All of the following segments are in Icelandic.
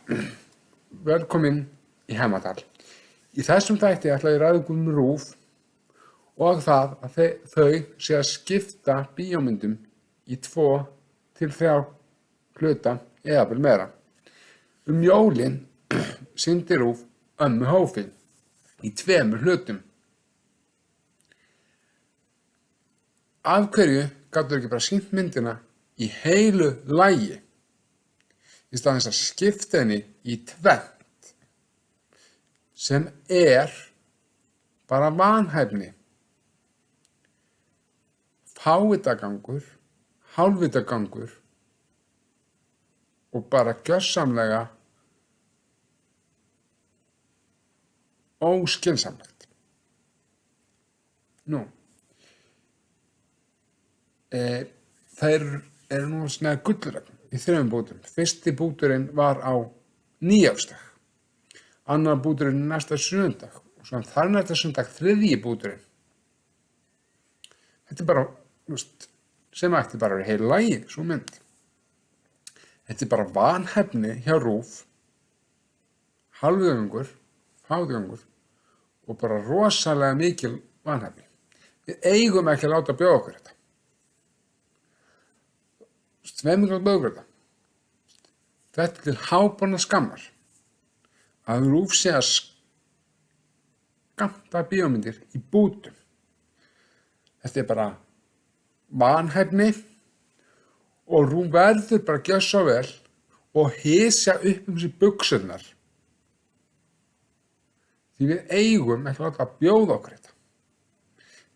Velkomin í Hemmadal. Í þessum þætti ætla ég að ræða um RÚV og það að þau sé að skipta bíómyndum í 2 til 3 hluta eða jafnvel meira. Jólin sýndi RÚV Ömmu Hófi í 2 hlutum. Af hverju gátu ekki bara sýnt myndina í heilu lagi í stað þess að skipta henni í 2, sem bara vanhæfni, fávitagangur, hálfvitagangur og bara gjörsamlega óskynsamlegt. Þær eru nú svona gullregn í 3 bútum. Fyrsti búturinn var á nýársdag, annar búturinn næsta sunnudag og svo þar næsta sunnudag 3. búturinn. Þetta bara, sem ætti bara að vera heil lagi, svo mynd. Þetta bara vanhæfni hjá RÚV, hálfvitagangur, fávitagangur og bara rosalega mikil vanhæfni. Við eigum ekki að láta bjóða okkur þetta. Sveiminglega bjóða þetta. Þetta til háborna skammar að RÚV sé að skammta bíómyndir í bútum. Þetta bara vanhæfni og RÚV verður bara að gjöra svo vel og hysja upp sér buxurnar. Því við eigum ekki að láta bjóða okkur þetta.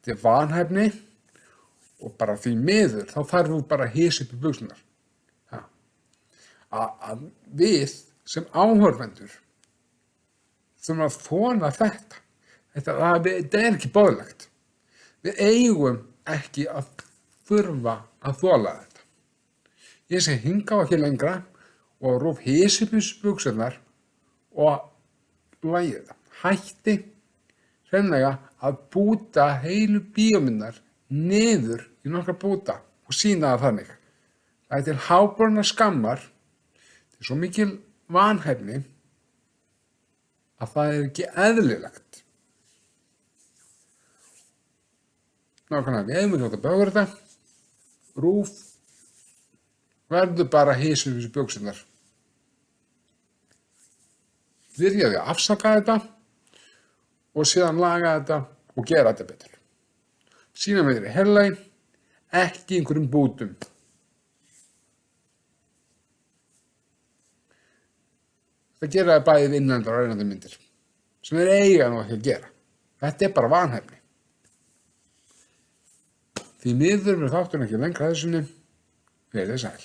Þetta vanhæfni og bara því miður þá þarf RÚV bara að hysja upp buxurnar. Að við sem áhorfendur þurfum að þola þetta. Þetta ekki boðlegt. Við eigum ekki að þurfa að þola þetta. Ég segi hingað ekki lengra og RÚV hysja upp buxurnar og lagi þetta. Hætti hreinlega að búta heilu bíómyndar niður í nokkra búta og sýna það þannig. Það til háborna skammar. Þetta svo mikil vanhæfni að það ekki eðlilegt. Nákvæmlega, við eigum ekki að bjóða þetta. RÚV verður bara að hysja upp buxurnar. Byrjaði að afsaka þetta og síðan laga þetta og gera þetta betur. Sýna myndir í heila lagi, ekki í einhverjum bútum. Það gera bæði innlendar og erlendar myndir, sem þeir eiga nú ekki að gera. Þetta bara vanhæfni. Því miður verður þátturinn ekki lengra að þessu sinni. Verið sæl.